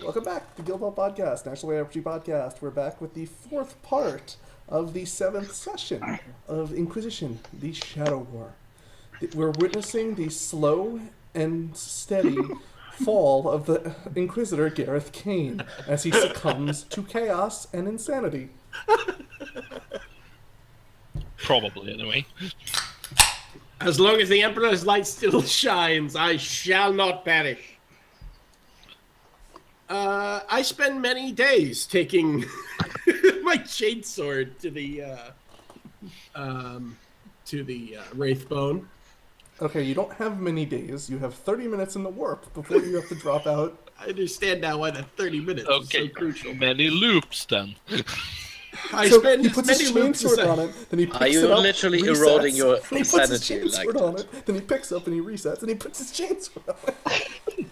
Welcome back to Guild Ball Podcast, National RPG Podcast. We're back with the fourth part of the seventh session of Inquisition, the Shadow War. We're witnessing the slow and steady fall of the Inquisitor Gareth Kane as he succumbs to chaos and insanity. Probably, anyway. As long as the Emperor's light still shines, I shall not perish. I spend many days taking my chainsword to the Wraithbone. Okay, you don't have many days. You have 30 minutes in the warp before you have to drop out. I understand now why that 30 minutes is so crucial. Many loops, then. I So spend he as puts his many loops chainsword as on it, then he picks Are you it up, literally resets, eroding your then he puts his sanity like chainsword on that? it, then he picks up and he resets, and he puts his chainsword on it.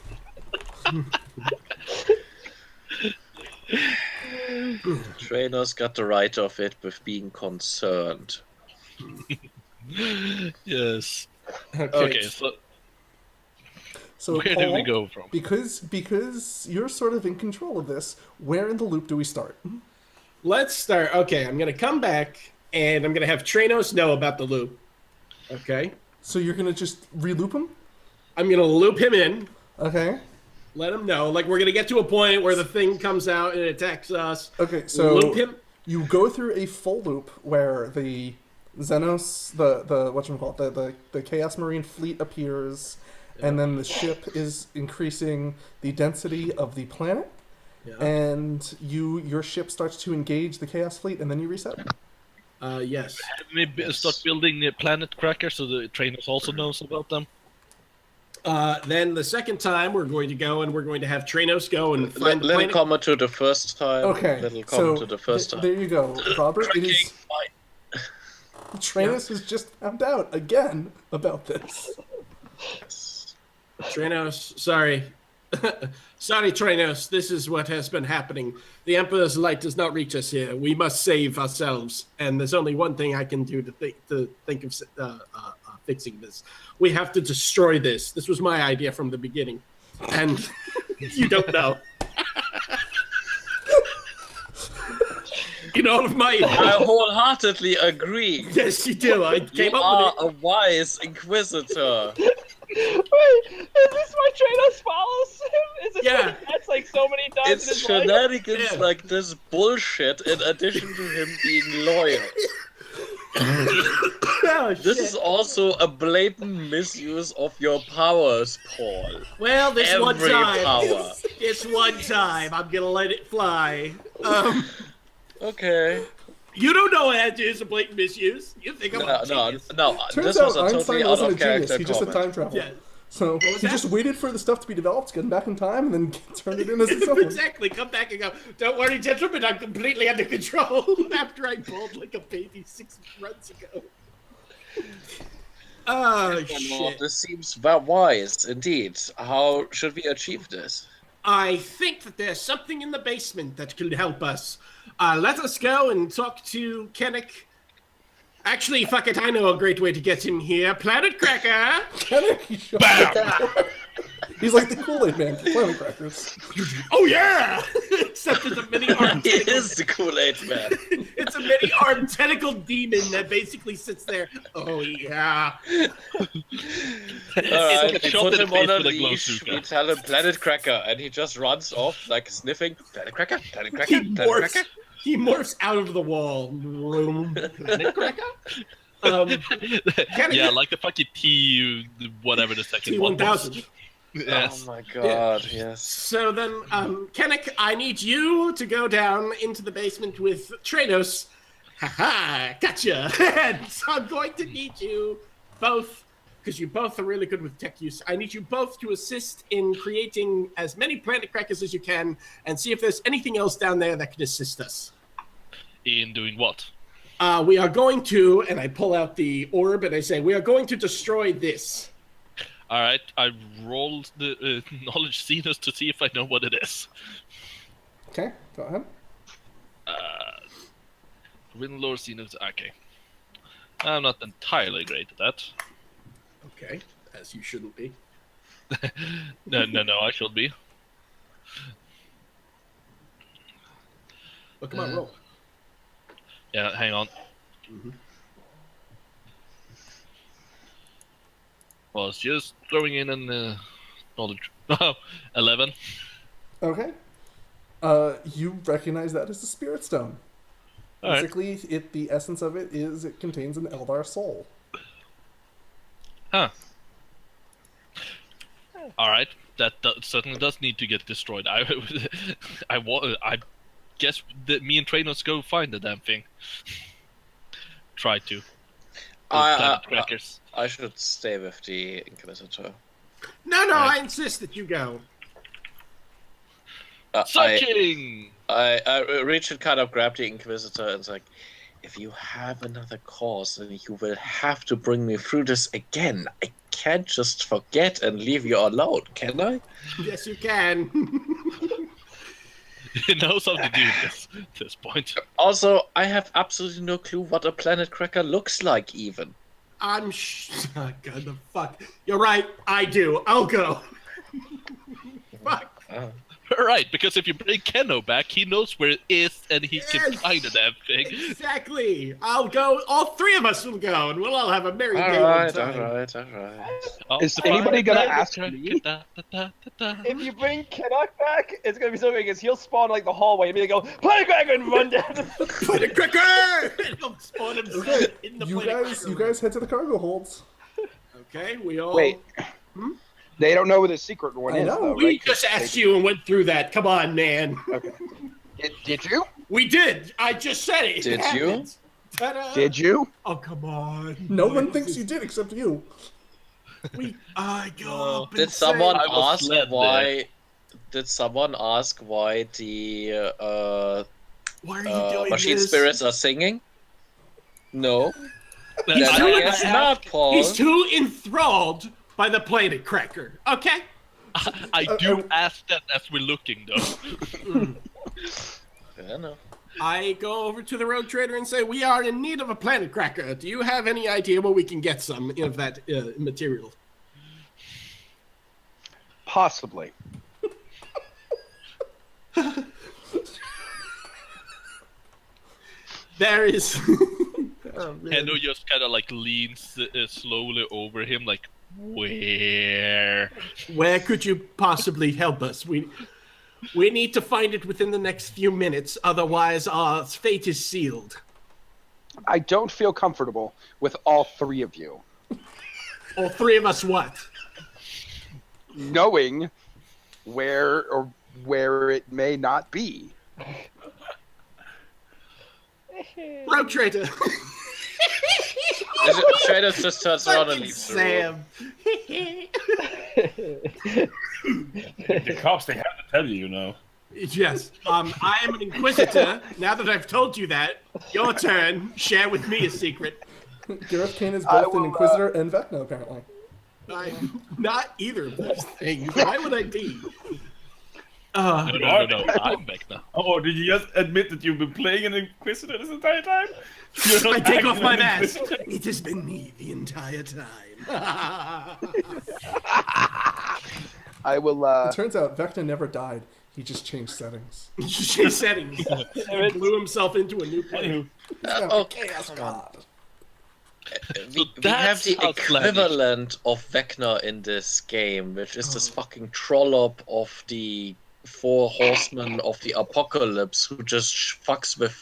Trainers got the right of it with being concerned. Yes. Okay, So where Paul, do we go from? Because you're sort of in control of this, where in the loop do we start? let's start. Okay, I'm going to come back, and I'm going to have Tranos know about the loop. Okay? So you're gonna just re-loop him? I'm going to loop him in. Okay. Let him know. Like, we're going to get to a point where the thing comes out and attacks us. Okay, so Loop him. you go through a full loop where the Xenos, the whatchamacallit, the Chaos Marine fleet appears, and then the ship is increasing the density of the planet, and your ship starts to engage the Chaos fleet, and then you reset. Yes. Maybe start building a planet cracker so the trainers also knows about them. Then the second time we're going to go and we're going to have Tranos go and find the Little planet. comment to the first time. Okay, Little so comment to the first time. there you go, Robert. It is Fine. Trainus has just found out again about this. Tranos, sorry. Sorry, Tranos, this is what has been happening. The Emperor's light does not reach us here. We must save ourselves. And there's only one thing I can do to think of fixing this. We have to destroy this. This was my idea from the beginning. And you don't know. In all of my... I wholeheartedly agree. Yes, you do. I came You up are with it. a wise inquisitor. Wait, is this why Tranos follows him? Is this Yeah. what that's like so many times in It's his life? shenanigans Yeah. like this bullshit in addition to him being loyal. Oh, This shit. is also a blatant misuse of your powers, Paul. Well, this one Every time. power. This one time, I'm gonna let it fly. Okay. You don't know how to use a blatant misuse. You think I'm a genius. No. Turns This out was a Einstein totally out wasn't of a genius. character He just had comment. time travel. Yeah. So he was just that? waited for the stuff to be developed, get back in time, and then turned it in as his own. Exactly. Come back and go, don't worry, gentlemen, I'm completely under control after I bowled like a baby 6 runs ago. Oh, Well, shit. this seems wise, indeed. How should we achieve this? I think that there's something in the basement that could help us. Let us go and talk to Kennick. Actually, fuck it, I know a great way to get him here. Planet Cracker! He's like the Kool-Aid man for Planet Crackers. Oh, yeah! Except it's a mini-armed He tentacle. is the Kool-Aid man. It's a mini-armed tentacle demon that basically sits there. Oh, yeah. Alright, like a we shot put in the him on face a with a glow leash, suit. we tell him Planet Cracker, and he just runs off, like sniffing. Planet Cracker, Planet Cracker, He Planet morphs, Cracker. he morphs out of the wall. Planet Cracker? Yeah, like the fucking T, whatever the second one was. T-1000. Yes. Oh my god, yes. So then, Kennick, I need you to go down into the basement with Tranos. Haha, gotcha. And so I'm going to need you both, because you both are really good with tech use. I need you both to assist in creating as many planet crackers as you can and see if there's anything else down there that can assist us. In doing what? We are going to, and I pull out the orb and I say, we are going to destroy this. Alright, I rolled the knowledge Xenos to see if I know what it is. Okay, go ahead. Win Lord Xenos, okay. I'm not entirely great at that. Okay, as you shouldn't be. No, I should be. Oh, come on, roll. Yeah, hang on. Was just throwing in an knowledge. 11. Okay. You recognize that as a spirit stone. All right. Basically, the essence of it is it contains an Eldar soul. Huh. All right. That certainly does need to get destroyed. I guess that me and Trainers go find the damn thing. Try to. Planet crackers. I should stay with the Inquisitor. No, Right. I insist that you go. Searching. I reach and kind of grab the Inquisitor and it's like, if you have another cause, then you will have to bring me through this again. I can't just forget and leave you alone, can I? Yes, you can. He knows how to do this point. Also, I have absolutely no clue what a planet cracker looks like, even. I'm oh, God, the fuck. You're right. I do. I'll go. Fuck. Right, because if you bring Kenno back, he knows where it is and he can Yes. find the damn thing. Exactly. I'll go. All three of us will go, and we'll all have a merry day. Alright, time. alright. Oh, Is the anybody fire gonna planet ask cracker, me? If you bring Canuck back, it's gonna be so big because he'll spawn like the hallway and be like, go, Planet Cracker and run down. Planet cracker! And he'll spawn himself Okay, in the you planet guys cracker. head to the cargo holds. Okay, we all. Wait. They don't know where the secret one I is, know. though, We right? just asked you and went through that. Come on, man. Okay. Did you? We did. I just said it. Did It you? happened. Ta-da. Did you? Oh, come on. No one thinks you did except you. I go up and Did someone I was ask led why? Did someone ask why the why are you doing machine this? spirits are singing? No. He's Then too, I guess not, Paul. he's too enthralled by the planet cracker. Okay? I do ask that as we're looking, though. Yeah, no. I go over to the road trader and say, we are in need of a planet cracker. Do you have any idea where we can get some of that material? Possibly. There is... Oh, man. Kenno just kind of like leans slowly over him, like, where? Where could you possibly help us? We need to find it within the next few minutes, otherwise our fate is sealed. I don't feel comfortable with all three of you All three of us what? knowing where it may not be. Road trader! Shaders just turns around and Fucking leaves the room. Sam! The cops, they have to tell you, you know. Yes, I am an Inquisitor. Now that I've told you that, your turn. Share with me a secret. Gareth Kane is I both an will, Inquisitor and Vecna, apparently. I'm not either of those things. Why would I be? No. I'm back now. Oh, did you just admit that you've been playing an Inquisitor this entire time? You're not I take acting off my an mask. Inquisitor? It has been me the entire time. I will, It turns out Vecna never died. He just changed settings. Change settings. He blew himself into a new planet. Anywho, Okay, Chaos God. we have that's the outlandish. equivalent of Vecna in this game, which is this fucking trollop of the four horsemen of the apocalypse who just fucks with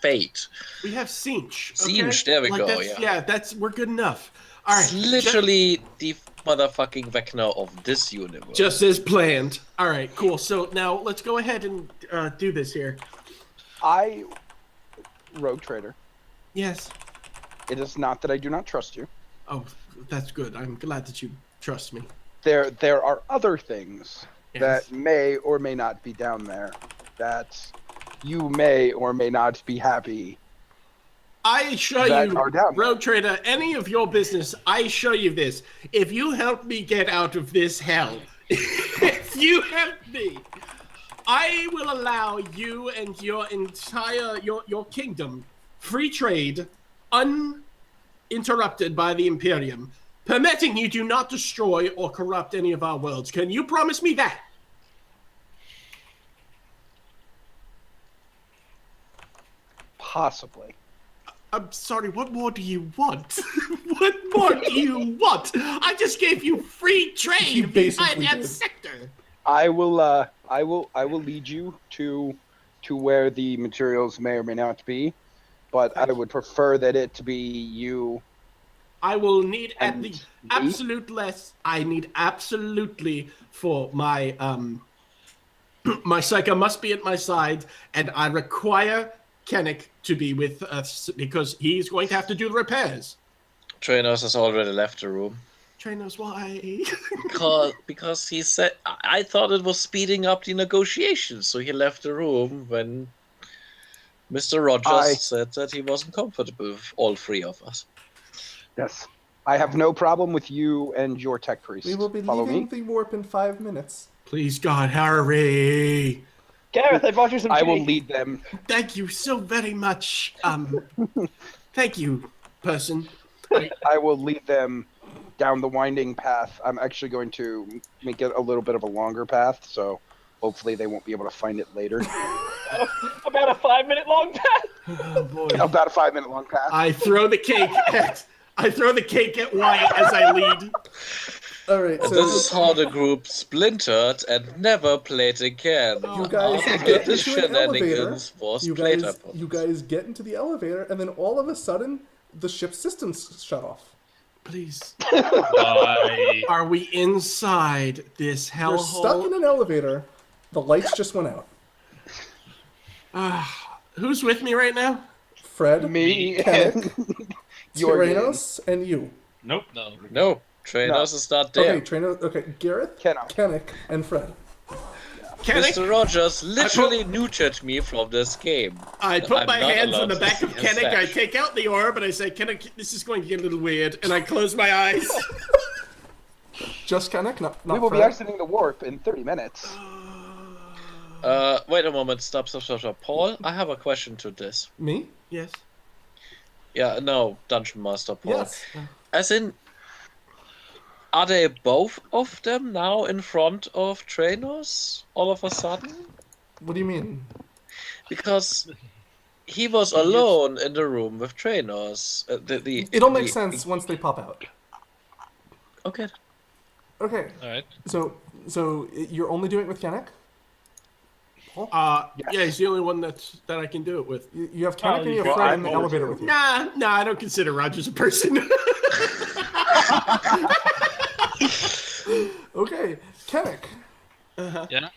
fate. We have Cinch. Okay? Cinch, there we go, that's- yeah. we're good enough. All right. It's literally the motherfucking Vecna of this universe. Just as planned. All right, cool. So now let's go ahead and do this here. Rogue Trader. Yes. It is not that I do not trust you. Oh, that's good. I'm glad that you trust me. There are other things Yes. that may or may not be down there that you may or may not be happy. I assure that you, are down there. Road Trader, any of your business, I assure you this. If you help me get out of this hell, if you help me, I will allow you and your entire, your kingdom, free trade, uninterrupted by the Imperium, permitting you do not destroy or corrupt any of our worlds. Can you promise me that? Possibly. I'm sorry, what more do you want? What more do you want? I just gave you free You trade basically behind that did. sector. I will lead you to where the materials may or may not be, but I would prefer that it to be you. I will need at And the me? absolute less. I need absolutely for my my psycho must be at my side, and I require Kennick to be with us because he's going to have to do the repairs. Trainers has already left the room. Trainers, why? Because he said I thought it was speeding up the negotiations, so he left the room when Mr. Rogers said that he wasn't comfortable with all three of us. Yes. I have no problem with you and your tech priest. We will be Follow leaving me. the warp in 5 minutes. Please, God, hurry! Gareth, I brought you some I tea. will lead them. Thank you so very much. Thank you, person. I will lead them down the winding path. I'm actually going to make it a little bit of a longer path, so hopefully they won't be able to find it later. About a 5-minute long path. Oh boy! About a 5-minute long path. I throw the cake at Wyatt as I lead. All right, And so this is how the group splintered and never played again. you guys After get this into an elevator. shenanigans was You played guys, upon. you guys get into the elevator, and then all of a sudden, the ship's systems shut off. Please. Why? Are we inside this You're hellhole? stuck in an elevator. The lights just went out. Who's with me right now? Fred, Me Kennick, and your Tyrannos, and you. Nope. No. No, Trainers is not there. Okay, okay, Gareth, Kenna. Kennick, and Fred. Kennick, Mr. Rogers literally neutered me from this game. I put I'm my not hands on allowed the to back see of his Kennick, I stash. take out the orb, and I say, Kennick, this is going to get a little weird, and I close my eyes. Just Kennick, not we will be Fred. exiting the warp in 30 minutes. Wait a moment, stop. Paul, I have a question to this. Me? Yes. Yeah, no, Dungeon Master Paul. Yes. As in, are they both of them now in front of Trainers all of a sudden? What do you mean? Because he was alone in the room with Trainers. It'll make sense once they pop out. Okay. Okay, Alright. so you're only doing it with Kennick? Yeah, he's the only one that I can do it with. You have Kennick and you have well, Fred in I'm the over elevator here. with you. Nah, I don't consider Rogers a person. Okay, Kennick. Yeah?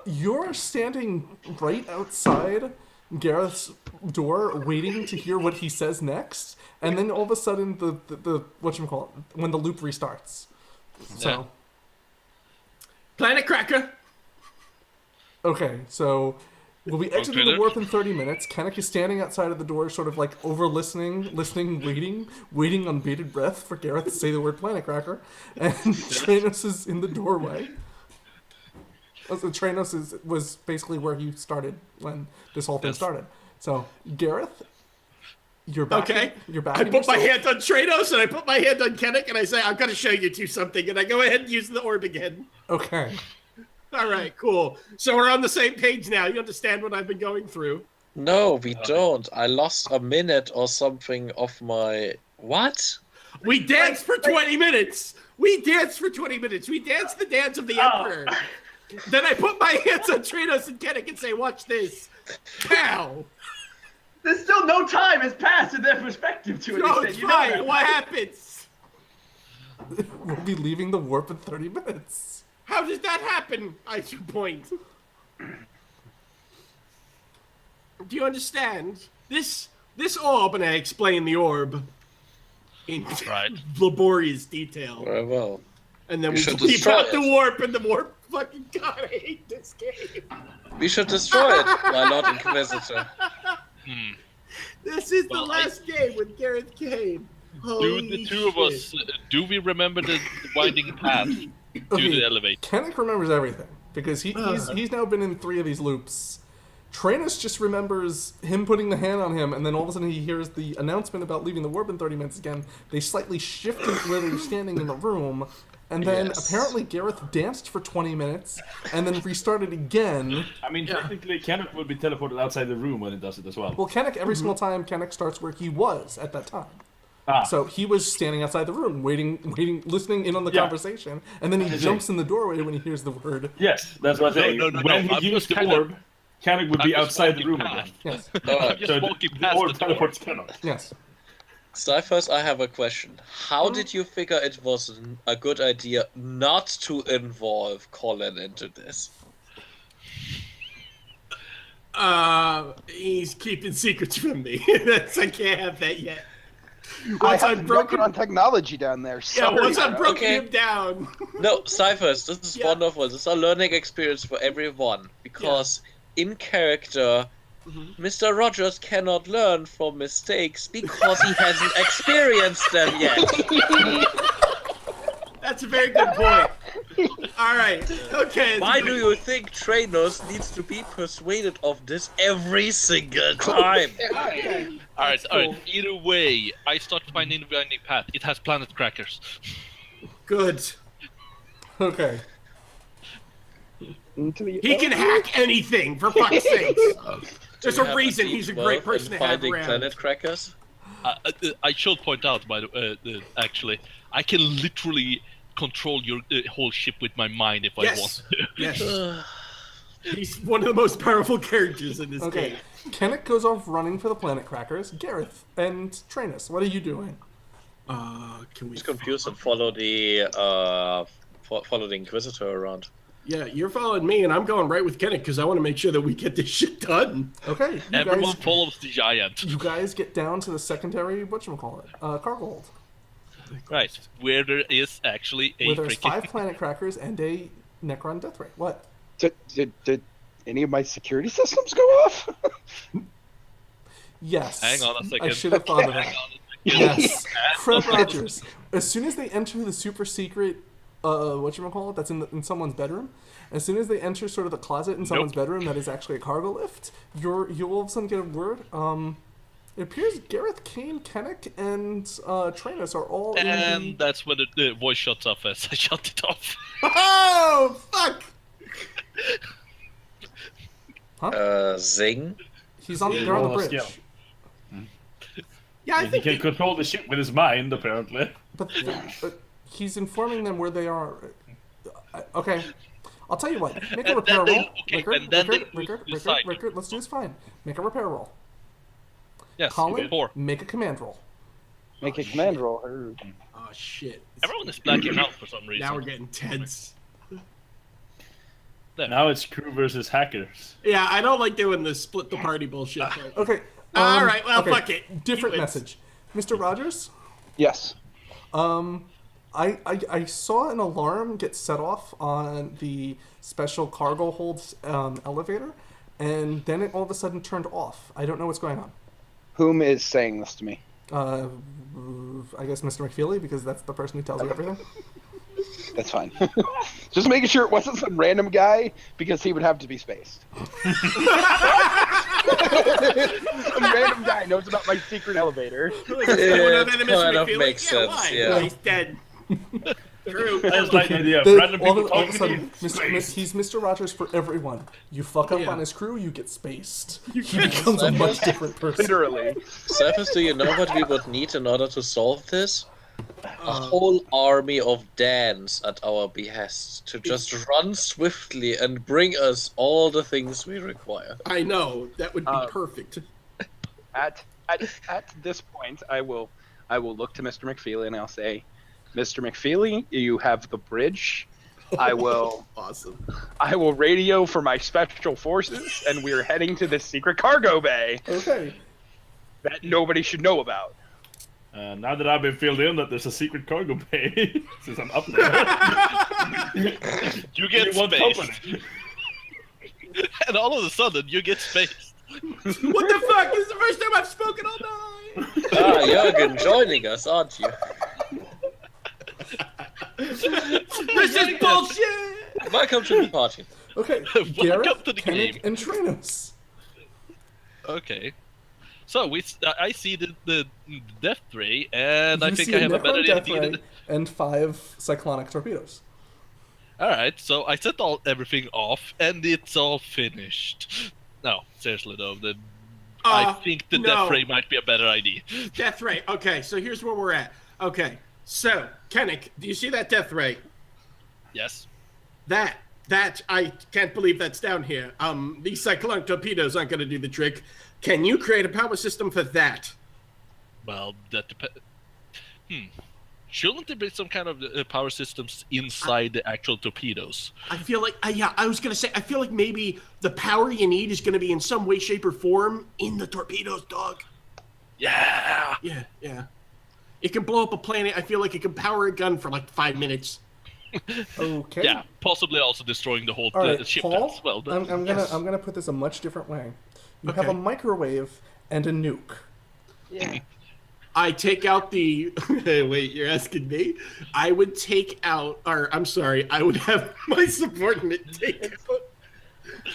You're standing right outside Gareth's door, waiting to hear what he says next, and then all of a sudden the whatchamacallit, when the loop restarts. So, Yeah. Planet Cracker. okay, so we'll be exiting Okay, the warp in 30 minutes. Kennick is standing outside of the door, sort of like listening, waiting on bated breath for Gareth to say the word Planet Cracker, and Tranos is in the doorway. So Tranos was basically where he started when this whole thing Yes. started. So Gareth, you're back. Okay. You're back. I in put my yourself. hand on Trados and I put my hand on Kennick and I say, I'm going to show you two something. And I go ahead and use the orb again. Okay. All right, cool. So we're on the same page now. You understand what I've been going through? No, we don't. I lost a minute or something of my... What? We danced for 20 minutes. We danced for 20 minutes. We danced the dance of the Emperor. Then I put my hands on Trados and Kennick and say, watch this. Pow. There's still no time has passed in their perspective to an No, extent. it's You know fine. that. What happens? We'll be leaving the warp in 30 minutes. How does that happen? I point. Do you understand? This orb, and I explain the orb in Right. laborious detail. Very well. And then You we should leave destroy out the it. warp, and the warp fucking God, I hate this game. We should destroy it, my Lord Inquisitor. This is the Well, last game with Gareth Kane. Do Holy the two of us, shit. do we remember the winding path to Okay, the elevator? Kennick remembers everything because he's now been in 3 of these loops. Tranos just remembers him putting the hand on him, and then all of a sudden he hears the announcement about leaving the warp in 30 minutes again. They slightly shift where they're standing in the room, And then Yes. apparently Gareth danced for 20 minutes and then restarted again. I mean, technically, Kenneth will be teleported outside the room when it does it as well. Well, Kennick, every single time Kennick starts where he was at that time. Ah. So he was standing outside the room, waiting, listening in on the Yeah. conversation, and then he jumps in the doorway when he hears the word. Yes, that's what I'm saying. No, when he I'm used just the orb, Kenneth would be I'm just outside the walking room past. again. Yes, I'm just So walking the past orb the door. teleports Kenneth. yes. Cyphers, I have a question. How did you figure it was a good idea not to involve Colin into this? He's keeping secrets from me. I can't have that yet. I Once have I've broken, on technology down there. yeah, Sorry, once I've bro. broken Okay. him down. No, Cyphers, this is Yeah. wonderful. This is a learning experience for everyone. Because in character, Mr. Rogers cannot learn from mistakes because he hasn't experienced them yet. That's a very good point. All right. Okay. Why do you think Trainers needs to be persuaded of this every single time? Alright, either way, I start finding the winding path. It has planet crackers. Good. Okay. Into the He can hack anything, for fuck's sake. There's Do you a have reason deep he's a wealth great in person to have finding around. planet crackers? I should point out, by the actually, I can literally control your whole ship with my mind if I want Yes. to. Yes. He's one of the most powerful characters in this Okay. game. Kennick goes off running for the planet crackers. Gareth and Trainus, what are you doing? Can we? Just confused and follow the Inquisitor around. Yeah, you're following me, and I'm going right with Kenneth because I want to make sure that we get this shit done. Okay, you Everyone guys, follows the giant. you guys get down to the secondary, whatchamacallit, cargo hold, Right, where there is actually a where there's freaking... 5 planet crackers and a Necron death ray. What? Did any of my security systems go off? Yes. Hang on a second. I should have thought of Hang that. on a second. Yes. Fred Rogers. As soon as they enter the super secret, whatchamacallit, that's in someone's bedroom, as soon as they enter sort of the closet in someone's bedroom that is actually a cargo lift, you'll all of a sudden get a word. It appears Gareth, Kane, Kennick, and Trainus are all in And the... that's when the voice shuts off as I shut it off. Oh, fuck! Zing? They're on the Roll a bridge. skill. Yeah, I He think can control the ship with his mind, apparently. But he's informing them where they are. Okay. I'll tell you what. Make a And repair then they- roll. okay, Rickard, and then they Rickard, decide. let's do this fine. Make a repair roll. Yes, Colin, 4. make a command roll. Make a command roll. Oh shit! Everyone is blacking out for some reason. Now we're getting tense. Now it's crew versus hackers. Yeah, I don't like doing the split the party bullshit. but- Okay. All right, well, okay, fuck it. Different He wins. message. Mr. Rogers, Yes. I saw an alarm get set off on the special cargo holds elevator, and then it all of a sudden turned off. I don't know what's going on. Whom is saying this to me? I guess Mr. McFeely, because that's the person who tells you everything. That's fine. Just making sure it wasn't some random guy, because he would have to be spaced. Some random guy knows about my secret elevator. It kind of makes sense, Why? yeah. Well, he's dead. True. I just like the idea of Then random all people of a talking to sudden, you. he's Mr. Rogers for everyone. You fuck up Yeah. on his crew, you get spaced. He becomes a much different person. Literally. Cephas, do you know what we would need in order to solve this? A whole army of Dans at our behest to just run swiftly and bring us all the things we require. I know that would be perfect. At this point, I will look to Mr. McFeely and I'll say, Mr. McFeely, you have the bridge. I will radio for my special forces, and we're heading to this secret cargo bay Okay. that nobody should know about. Now that I've been filled in that there's a secret cargo bay, since I'm up there, You get you want spaced. company. And all of a sudden, you get spaced. What the fuck? This is the first time I've spoken all night. Ah, Jürgen, joining us, aren't you? This is bullshit. Welcome to the party. Okay. Welcome Gareth, to the Kennick, game. and Trainus. Okay. So I see the death ray, and I You think see I have a better death idea. ray and 5 cyclonic torpedoes. All right, so I set everything off, and it's all finished. No, seriously though, I think the death ray might be a better idea. Death ray. Okay, so here's where we're at. Okay, so Kennick, do you see that death ray? Yes. That I can't believe that's down here. These cyclonic torpedoes aren't going to do the trick. Can you create a power system for that? Well, that depends. Shouldn't there be some kind of power systems inside the actual torpedoes? I feel like, I was going to say, I feel like maybe the power you need is going to be in some way, shape, or form in the torpedoes, dog. Yeah. Yeah. It can blow up a planet. I feel like it can power a gun for like 5 minutes. Okay. Yeah, possibly also destroying the whole All right, ship Paul, as well. I'm gonna put this a much different way. You have a microwave and a nuke. Yeah. I take out the. Wait, you're asking me? I would take out, or I'm sorry, I would have my subordinate take out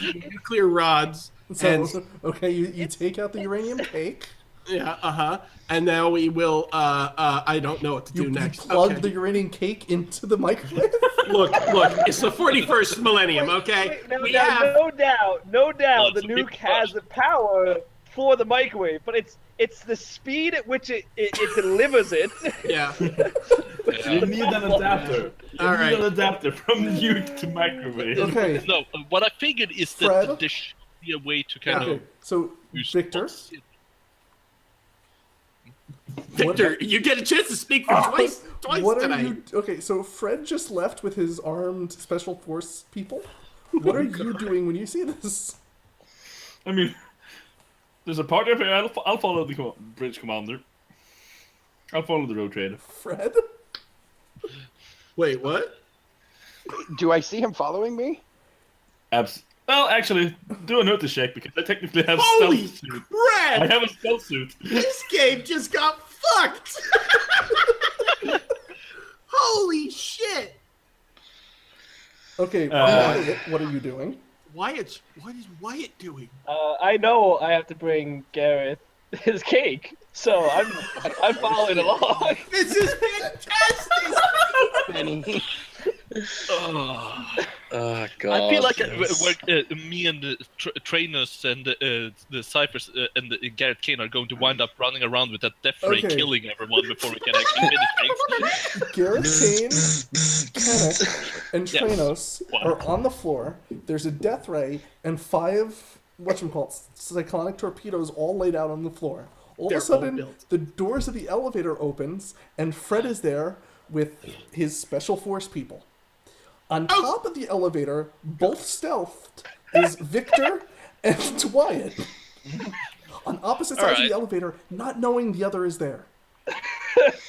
the nuclear rods. So, okay, you take out the uranium cake. Yeah, and now we will. I don't know what to do next. You plug the uranium cake into the microwave. Look! It's the 41st millennium. Okay, No doubt, the nuke has the power for the microwave, but it's the speed at which it delivers it. Yeah. You need an adapter. All right. An adapter from nuke to microwave. Okay. No, what I figured is Fred? that there should be a way to kind of. So Victor. Victor, you get a chance to speak for twice What tonight. are you? Okay, so Fred just left with his armed special force people. What are you doing when you see this? I mean, there's a party up here. I'll follow the bridge commander. I'll follow the road trader. Fred? Wait, what? Do I see him following me? Well, actually, do a notice check because I technically have Holy stealth suit. crap! I have a stealth suit. This game just got fucked! Holy shit! Okay, Wyatt, what are you doing? What is Wyatt doing? I know I have to bring Gareth his cake, so I'm following along. This is fantastic! Benny. Oh god. I feel like me and the trainers and the ciphers and Garrett Kane are going to wind up running around with that death ray, killing everyone before we can actually finish things. Garrett Kane, Kenneth, and Tranos are on the floor. There's a death ray and 5 cyclonic torpedoes all laid out on the floor. All of a sudden, the doors of the elevator opens, and Fred is there with his special force people. On top of the elevator, both stealthed, is Victor and Wyatt. On opposite sides of the elevator, not knowing the other is there.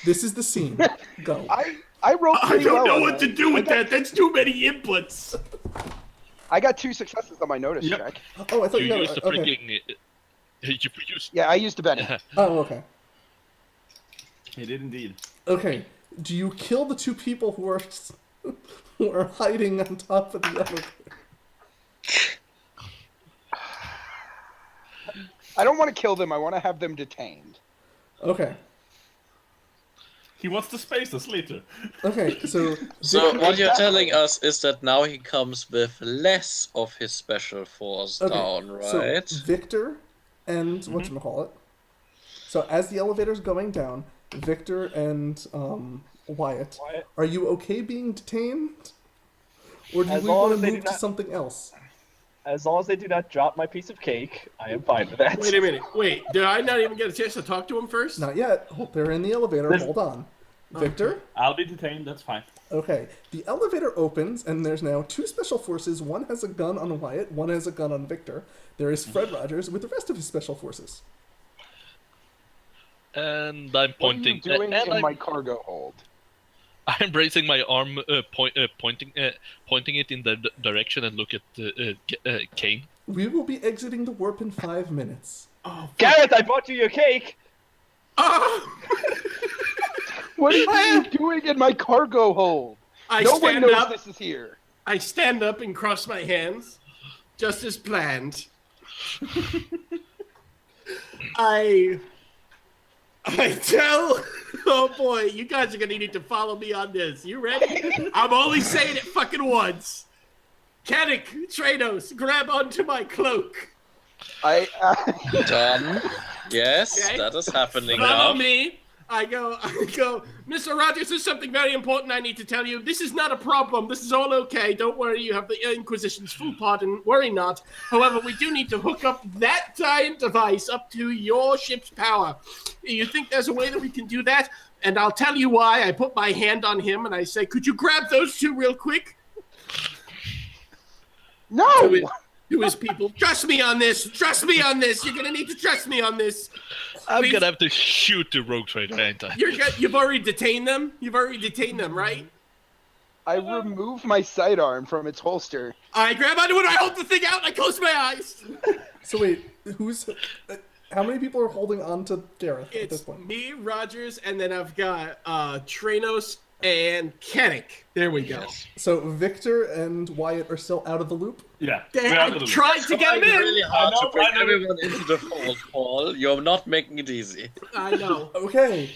This is the scene. Go. I rolled I pretty don't well know on what to do with that. That's too many inputs. I got 2 successes on my notice check. Oh, I thought You you got used the okay. freaking. You used. Yeah, I used a Benny. Oh, okay. He did indeed. Okay. Do you kill the 2 people who are hiding on top of the elevator? I don't want to kill them. I want to have them detained. Okay. He wants to space us later. Okay, so what you're telling us is that now he comes with less of his special force down, right? So Victor and whatchamacallit. So as the elevator's going down, Victor and Wyatt, are you okay being detained? Or do we want to move to something else? As long as they do not drop my piece of cake, I am fine with that. Wait a minute. Wait, did I not even get a chance to talk to him first? Not yet. They're in the elevator. Hold on. Victor? I'll be detained, that's fine. Okay. The elevator opens, and there's now 2 special forces. One has a gun on Wyatt, one has a gun on Victor. There is Fred Rogers with the rest of his special forces. And I'm pointing. What are you doing in my cargo hold? I'm raising my arm, pointing it in the direction and look at Kane. We will be exiting the warp in 5 minutes. Oh, Gareth, I bought you your cake. What are you doing in my cargo hold? No one knows this is here. I stand up and cross my hands, just as planned. I tell, oh boy, you guys are gonna need to follow me on this. You ready? I'm only saying it fucking once. Kennick, Trados, grab onto my cloak. Done. Yes, Okay. that is happening Follow now. me. I go, Mr. Rogers, there's something very important I need to tell you. This is not a problem. This is all okay. Don't worry, you have the Inquisition's full pardon. Worry not. However, we do need to hook up that giant device up to your ship's power. You think there's a way that we can do that? And I'll tell you why. I put my hand on him and I say, could you grab those two real quick? No! To his people. Trust me on this. Trust me on this. You're going to need to trust me on this. I'm Please. gonna have to shoot the rogue trader, ain't I? You've already detained them? You've already detained them, right? I remove my sidearm from its holster. I grab onto it, I hold the thing out, and I close my eyes. So wait, how many people are holding on to Gareth at this It's point? me, Rogers, and then I've got Tranos and Kennick. There we go. So Victor and Wyatt are still out of the loop? Yeah. Damn, we're out I of the loop. tried to get It's him really in. hard to bring I know. everyone into the fold, Paul. You're not making it easy. I know. Okay.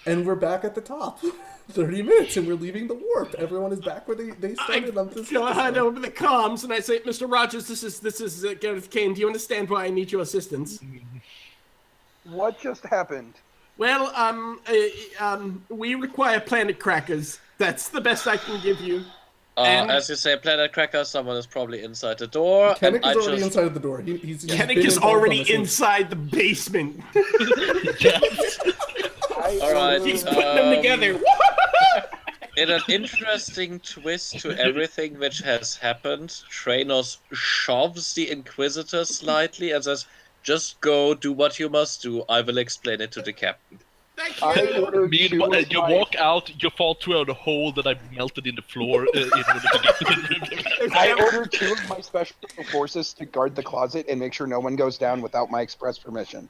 And we're back at the top. 30 minutes and we're leaving the warp. Everyone is back where they started on this Go ahead episode. over the comms, and I say, Mr. Rogers, this is Gareth Kane. Do you understand why I need your assistance? What just happened? Well, we require planet crackers. That's the best I can give you. And- As you say, Planet Cracker, someone is probably inside the door. Kennick and I is already just... inside the door. He's Kennick been is involved on already this one. inside the basement. All right. He's putting them together. In an interesting twist to everything which has happened, Tranos shoves the Inquisitor slightly and says, "Just go, do what you must do. I will explain it to the captain." Thank I you. ordered Meanwhile, two of you my- walk out, you fall through a hole that I melted in the floor in order to get to the I ordered 2 of my special forces to guard the closet and make sure no one goes down without my express permission.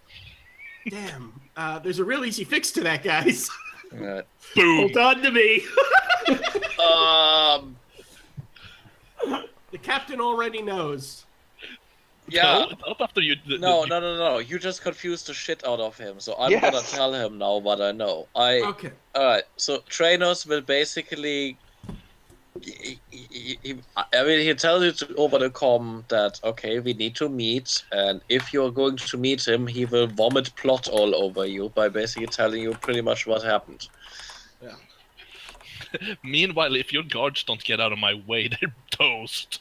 Damn. There's a real easy fix to that, guys. Right. Boom! Hold on to me. The captain already knows. Yeah. Not after you. No. You just confused the shit out of him, so I'm Yes. gonna tell him now what I know. Okay. Alright, so Tranos will basically... he tells you over the comm that, okay, we need to meet, and if you're going to meet him, he will vomit plot all over you by basically telling you pretty much what happened. Meanwhile, if your guards don't get out of my way, they're toast.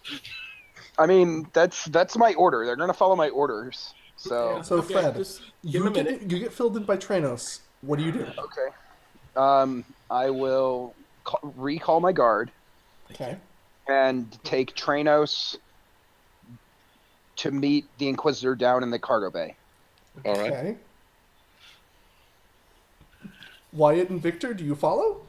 I mean, that's my order. They're gonna follow my orders. So So Okay, Fred, just give him a minute. you get filled in by Tranos. What do you do? okay. I will recall my guard Okay. and take Tranos to meet the Inquisitor down in the cargo bay. Alright. Okay. Wyatt and Victor, do you follow?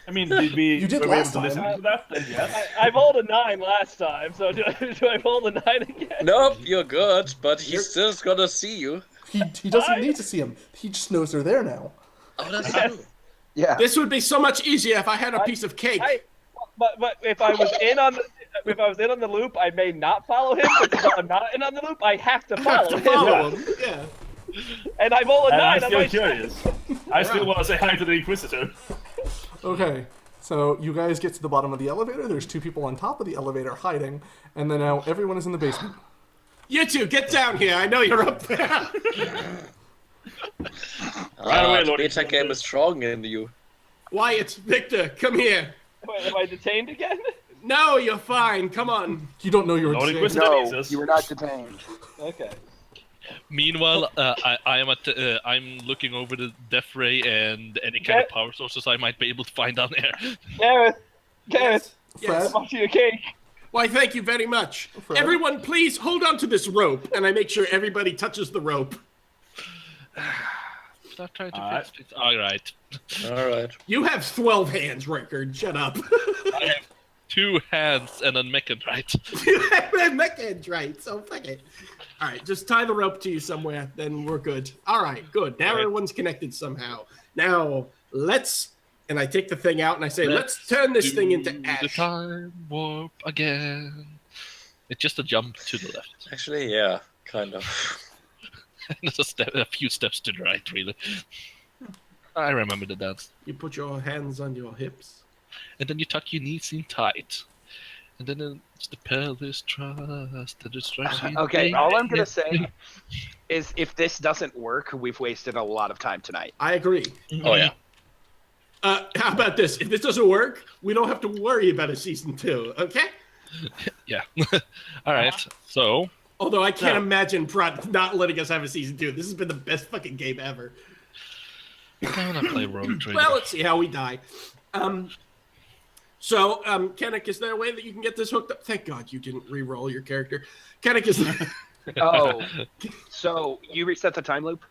I mean, did we You did were we last able to listen time. to that? Then yes. I rolled a 9 last time, so do I roll a 9 again? Nope, you're good, but he's still gonna see you. He doesn't need to see them. He just knows they're there now. Oh, that's true. Yeah. This would be so much easier if I had a piece of cake. But if I was in on the loop, I may not follow him. But if I'm not in on the loop, I have to I have follow to him. follow him. Yeah. And I roll a And 9 I'm on still my curious. I still want to say hi to the Inquisitor. Okay. So you guys get to the bottom of the elevator. There's 2 people on top of the elevator hiding, and then now everyone is in the basement. You two, get down here. I know you're up there. Right away, The Lord beta Inquisitor. game is strong in you. Wyatt, Victor, come here. Wait, am I detained again? No, you're fine. Come on. You don't know you're Lord in Inquisitor. No, Jesus. you were not detained. Okay. Meanwhile, I am I'm looking over the death ray and any kind of power sources I might be able to find down there. Gareth, Fred? Yes. I'm off to your cake. Why, thank you very much. Fred? Everyone, please hold on to this rope, and I make sure everybody touches the rope. Stop trying to Alright. fix it. Alright. Alright. You have 12 hands, Rickard. Shut up. I have 2 hands and a mechan, right? You have hands, right? So fuck it. All right, just tie the rope to you somewhere, then we're good. All right, good. Now Right. everyone's connected somehow. Now let's. And I take the thing out and I say, let's turn this thing into The ash. time warp again. It's just a jump to the left. Actually, yeah, kind of. A few steps to the right, really. I remember the dance. You put your hands on your hips. And then you tuck your knees in tight. And then it's the pelvis trust, the destruction. Okay, all I'm gonna say is if this doesn't work, we've wasted a lot of time tonight. I agree. Oh yeah. How about this? If this doesn't work, we don't have to worry about a season 2, okay? Yeah. All right. So. Although I can't imagine Prot not letting us have a season 2. This has been the best fucking game ever. I want to play Rogue Trader. Well, let's see how we die. So, Kennick, is there a way that you can get this hooked up? Thank God you didn't re-roll your character. Kennick, is there... Oh, so you reset the time loop?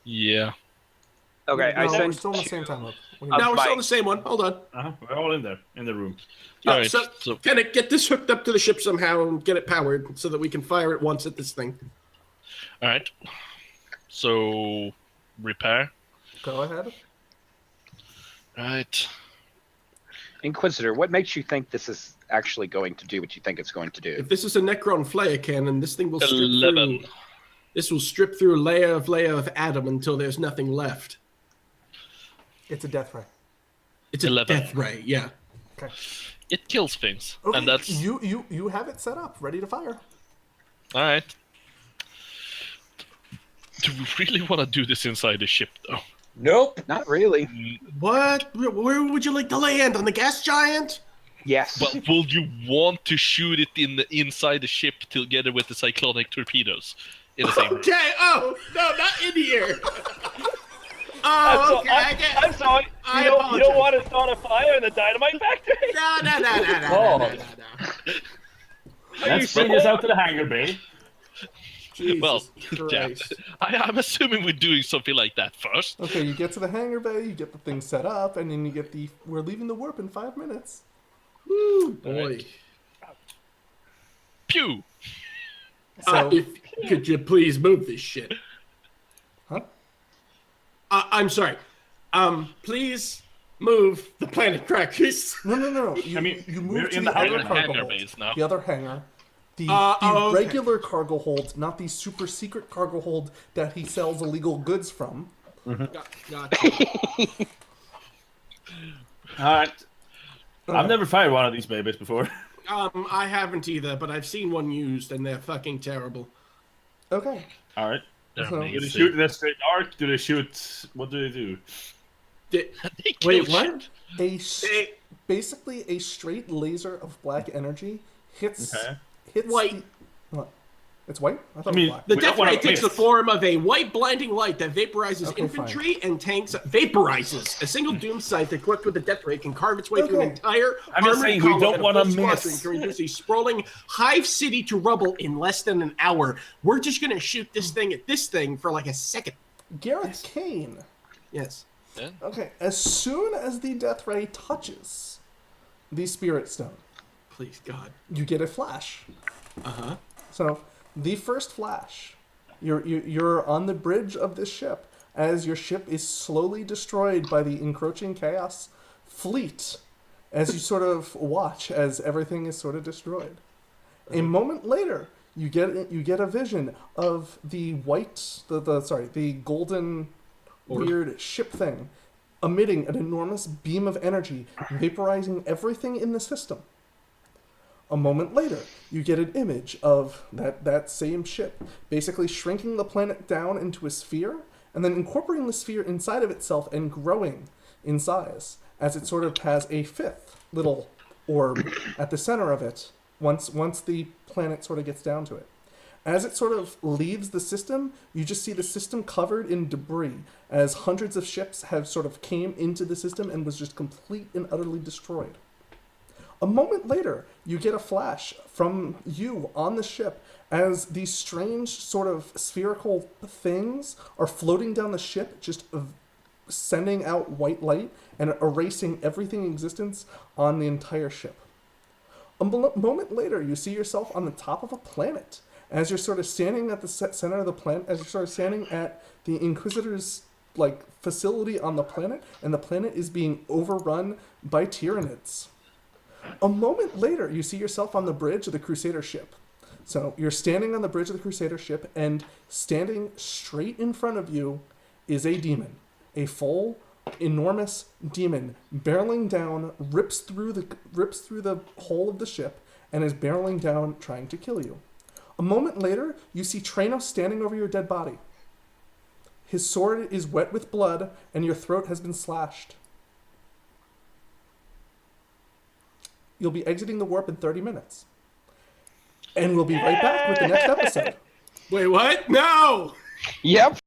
Yeah. Okay, No, I we're sent still in the same time loop. No, we're still on the same one. Hold on. We're all in there, in the room. All right. So, So Kennick, get this hooked up to the ship somehow and get it powered so that we can fire it once at this thing. all right. So repair. Go ahead. Right. Inquisitor, what makes you think this is actually going to do what you think it's going to do? If this is a Necron Flare cannon, this thing will strip 11. through... This will strip through layer of Adam until there's nothing left. It's a death ray. It's a 11. death ray, yeah. Okay. It kills things, Okay, and that's you have it set up, ready to fire. all right. Do we really want to do this inside the ship, though? Nope. Not really. What? Where would you like to land? On the gas giant? Yes. But will you want to shoot it inside the ship together with the cyclonic torpedoes in the same room? Okay, oh, no, not in here. Oh, okay, I get I'm sorry. I You don't apologize. want to start a fire in the dynamite factory? No. Let's bring this out to the hangar bay. Jesus Well, yeah. Christ. I'm assuming we're doing something like that first. Okay, you get to the hangar bay, you get the thing set up, and then you get the... We're leaving the warp in 5 minutes. Woo, boy. Pew! So, Could you please move this shit? huh? I'm sorry. Please move the planet crackers. No. You, I mean, you we're move to in the the other hangar cargo base hold. now. The other hangar. The okay. regular cargo hold, not the super secret cargo hold that he sells illegal goods from. Gotcha. Alright. I've never fired one of these babies before. I haven't either, but I've seen one used, and they're fucking terrible. Okay. Alright. They're So- Do they amazing. shoot in a straight arc? Do they shoot... What do they do? They kill Wait, shit. what? Basically a straight laser of black energy hits... Okay. Hits White. What? It's white? I thought I mean, it was black. The We don't death wanna ray takes the miss. form of a white blinding light that vaporizes Okay, infantry and tanks. Vaporizes. A single doom scythe equipped with a death ray can carve its way through an Okay. entire I'm just armored saying we column don't and a wanna full squadron miss. to reduce a sprawling hive city to rubble in less than an hour. We're just gonna shoot this thing at this thing for like a second. Gareth Kane. Yes. Okay, as soon as the death ray touches the spirit stone, Please, God. you get a flash. Uh-huh. So, the first flash, you're on the bridge of this ship as your ship is slowly destroyed by the encroaching chaos fleet as you sort of watch as everything is sort of destroyed. A moment later, you get a vision of the the golden weird ship thing emitting an enormous beam of energy, vaporizing everything in the system. A moment later, you get an image of that same ship, basically shrinking the planet down into a sphere, and then incorporating the sphere inside of itself and growing in size, as it sort of has a fifth little orb at the center of it, once the planet sort of gets down to it. As it sort of leaves the system, you just see the system covered in debris, as hundreds of ships have sort of came into the system and was just complete and utterly destroyed. A moment later, you get a flash from you on the ship as these strange sort of spherical things are floating down the ship, just sending out white light and erasing everything in existence on the entire ship. A moment later, you see yourself on the top of a planet as you're sort of standing at the center of the planet, as you're sort of standing at the Inquisitor's facility on the planet, and the planet is being overrun by Tyranids. A moment later, you see yourself on the bridge of the Crusader ship. So you're standing on the bridge of the Crusader ship, and standing straight in front of you is a demon. A full, enormous demon barreling down, rips through the hull of the ship, and is barreling down, trying to kill you. A moment later, you see Tranos standing over your dead body. His sword is wet with blood, and your throat has been slashed. You'll be exiting the warp in 30 minutes. And we'll be right back with the next episode. Wait, what? No! Yep.